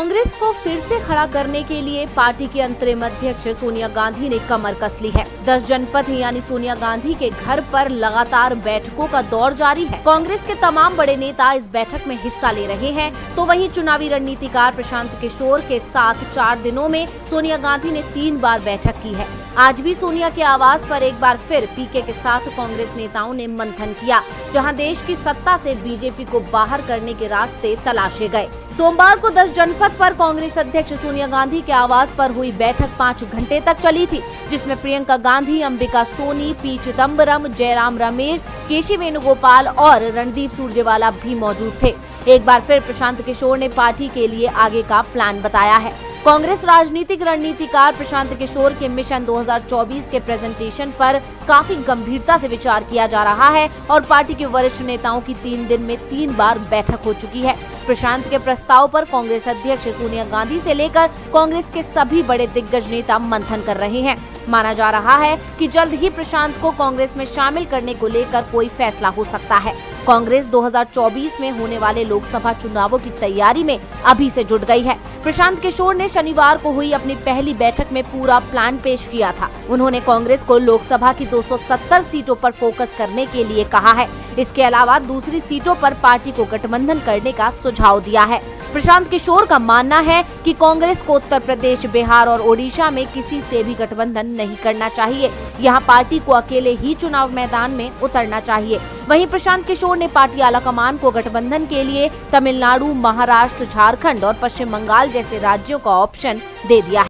कांग्रेस को फिर से खड़ा करने के लिए पार्टी की अंतरिम अध्यक्ष सोनिया गांधी ने कमर कस ली है। 10 जनपद यानी सोनिया गांधी के घर पर लगातार बैठकों का दौर जारी है। कांग्रेस के तमाम बड़े नेता इस बैठक में हिस्सा ले रहे हैं, तो वहीं चुनावी रणनीतिकार प्रशांत किशोर के साथ 4 दिनों में सोनिया गांधी ने 3 बार बैठक की है। आज भी सोनिया के आवास पर एक बार फिर पीके के साथ कांग्रेस नेताओं ने मंथन किया, जहां देश की सत्ता से बीजेपी को बाहर करने के रास्ते तलाशे गए। सोमवार को 10 जनपद पर कांग्रेस अध्यक्ष सोनिया गांधी के आवास पर हुई बैठक 5 घंटे तक चली थी, जिसमें प्रियंका गांधी, अंबिका सोनी, पी चिदम्बरम, जयराम रमेश, केसी वेणुगोपाल और रणदीप सुरजेवाला भी मौजूद थे। एक बार फिर प्रशांत किशोर ने पार्टी के लिए आगे का प्लान बताया है। कांग्रेस राजनीतिक रणनीतिकार प्रशांत किशोर के मिशन 2024 के प्रेजेंटेशन पर काफी गंभीरता से विचार किया जा रहा है और पार्टी के वरिष्ठ नेताओं की 3 दिन में 3 बार बैठक हो चुकी है। प्रशांत के प्रस्ताव पर कांग्रेस अध्यक्ष सोनिया गांधी से लेकर कांग्रेस के सभी बड़े दिग्गज नेता मंथन कर रहे हैं। माना जा रहा है कि जल्द ही प्रशांत को कांग्रेस में शामिल करने को लेकर कोई फैसला हो सकता है। कांग्रेस 2024 में होने वाले लोकसभा चुनावों की तैयारी में अभी से जुट गई है। प्रशांत किशोर ने शनिवार को हुई अपनी पहली बैठक में पूरा प्लान पेश किया था। उन्होंने कांग्रेस को लोकसभा की 270 सीटों पर फोकस करने के लिए कहा है। इसके अलावा दूसरी सीटों पर पार्टी को गठबंधन करने का सुझाव दिया है। प्रशांत किशोर का मानना है कि कांग्रेस को उत्तर प्रदेश, बिहार और ओडिशा में किसी से भी गठबंधन नहीं करना चाहिए। यहां पार्टी को अकेले ही चुनाव मैदान में उतरना चाहिए। वहीं प्रशांत किशोर ने पार्टी आलाकमान को गठबंधन के लिए तमिलनाडु, महाराष्ट्र, झारखंड और पश्चिम बंगाल जैसे राज्यों का ऑप्शन दे दिया है।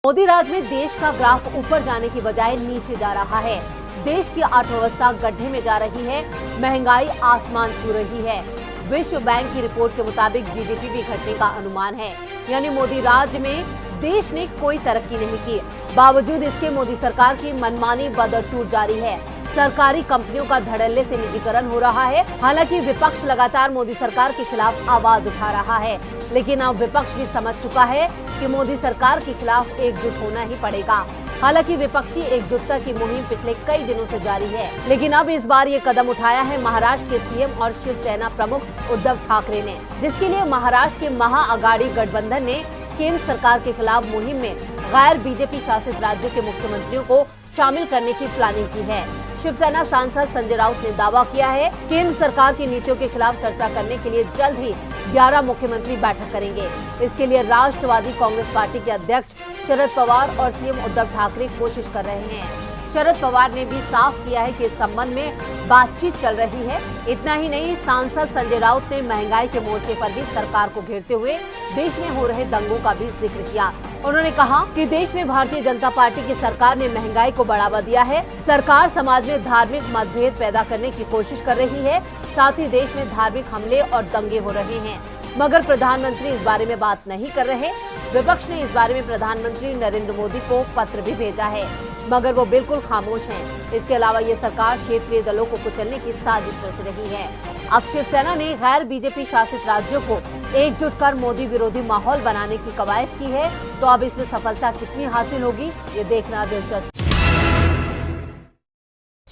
मोदी राज में देश का ग्राफ ऊपर जाने की बजाय नीचे जा रहा है। देश की अर्थव्यवस्था गड्ढे में जा रही है, महंगाई आसमान छू रही है। विश्व बैंक की रिपोर्ट के मुताबिक जीडीपी भी घटने का अनुमान है। यानी मोदी राज में देश ने कोई तरक्की नहीं की। बावजूद इसके मोदी सरकार की मनमानी बदस्तूर जारी है। सरकारी कंपनियों का धड़ल्ले से निजीकरण हो रहा है। हालांकि विपक्ष लगातार मोदी सरकार के खिलाफ आवाज उठा रहा है, लेकिन अब विपक्ष भी समझ चुका है कि मोदी सरकार के खिलाफ एकजुट होना ही पड़ेगा। हालांकि विपक्षी एकजुटता की मुहिम पिछले कई दिनों से जारी है, लेकिन अब इस बार ये कदम उठाया है महाराष्ट्र के सीएम और शिवसेना प्रमुख उद्धव ठाकरे ने, जिसके लिए महाराष्ट्र के महाअघाड़ी गठबंधन ने केंद्र सरकार के खिलाफ मुहिम में गैर बीजेपी शासित राज्यों के मुख्यमंत्रियों को शामिल करने की प्लानिंग की है। शिवसेना सांसद संजय राउत ने दावा किया है केंद्र सरकार की नीतियों के खिलाफ चर्चा करने के लिए जल्द ही 11 मुख्यमंत्री बैठक करेंगे। इसके लिए राष्ट्रवादी कांग्रेस पार्टी के अध्यक्ष शरद पवार और सीएम उद्धव ठाकरे कोशिश कर रहे हैं। शरद पवार ने भी साफ किया है कि इस संबंध में बातचीत चल रही है। इतना ही नहीं, सांसद संजय राउत ने महंगाई के मोर्चे पर भी सरकार को घेरते हुए देश में हो रहे दंगों का भी जिक्र किया। उन्होंने कहा कि देश में भारतीय जनता पार्टी की सरकार ने महंगाई को बढ़ावा दिया है। सरकार समाज में धार्मिक मतभेद पैदा करने की कोशिश कर रही है। साथ ही देश में धार्मिक हमले और दंगे हो रहे हैं, मगर प्रधानमंत्री इस बारे में बात नहीं कर रहे। विपक्ष ने इस बारे में प्रधानमंत्री नरेंद्र मोदी को पत्र भी भेजा है, मगर वो बिल्कुल खामोश हैं। इसके अलावा ये सरकार क्षेत्रीय दलों को कुचलने की साजिश रच रही है। अब शिवसेना ने गैर बीजेपी शासित राज्यों को एकजुट कर मोदी विरोधी माहौल बनाने की कवायद की है। तो अब इसमें सफलता कितनी हासिल होगी, ये देखना दिलचस्प।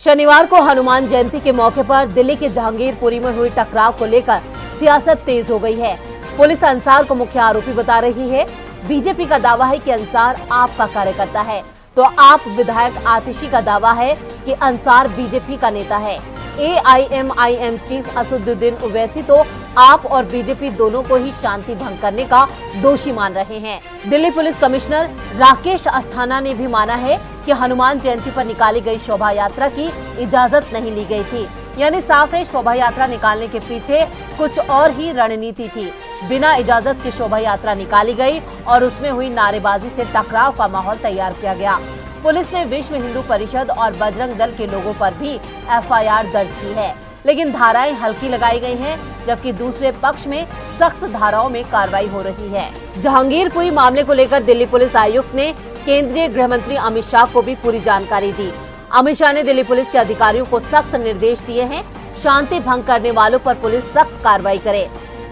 शनिवार को हनुमान जयंती के मौके पर दिल्ली के जहांगीरपुरी में हुई टकराव को लेकर सियासत तेज हो गई है। पुलिस अंसार को मुख्य आरोपी बता रही है। बीजेपी का दावा है कि अंसार आप का कार्यकर्ता है, तो आप विधायक आतिशी का दावा है कि अंसार बीजेपी का नेता है। AIMIM चीफ असदुद्दीन ओवैसी तो आप और बीजेपी दोनों को ही शांति भंग करने का दोषी मान रहे हैं। दिल्ली पुलिस कमिश्नर राकेश अस्थाना ने भी माना है कि हनुमान जयंती पर निकाली गई शोभा यात्रा की इजाजत नहीं ली गई थी। यानी साफ है, शोभा यात्रा निकालने के पीछे कुछ और ही रणनीति थी। बिना इजाजत की शोभा यात्रा निकाली गई और उसमें हुई नारेबाजी से टकराव का माहौल तैयार किया गया। पुलिस ने विश्व हिंदू परिषद और बजरंग दल के लोगों पर भी FIR दर्ज की है, लेकिन धाराएं हल्की लगाई गई हैं, जबकि दूसरे पक्ष में सख्त धाराओं में कार्रवाई हो रही है। जहांगीरपुरी मामले को लेकर दिल्ली पुलिस आयुक्त ने केंद्रीय गृह मंत्री अमित शाह को भी पूरी जानकारी दी। अमित शाह ने दिल्ली पुलिस के अधिकारियों को सख्त निर्देश दिए हैं, शांति भंग करने वालों पर पुलिस सख्त कार्रवाई करे,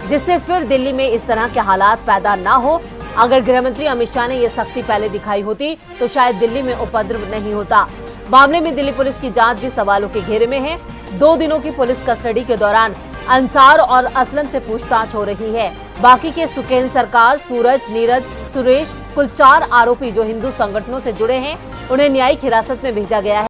जिससे फिर दिल्ली में इस तरह के हालात पैदा न हो। अगर गृह मंत्री अमित शाह ने ये सख्ती पहले दिखाई होती तो शायद दिल्ली में उपद्रव नहीं होता। मामले में दिल्ली पुलिस की जांच भी सवालों के घेरे में है। 2 दिनों की पुलिस कस्टडी के दौरान अंसार और असलम से पूछताछ हो रही है। बाकी के सुकेंद्र सरकार, सूरज, नीरज, सुरेश, कुल 4 आरोपी जो हिंदू संगठनों से जुड़े हैं, उन्हें न्यायिक हिरासत में भेजा गया है।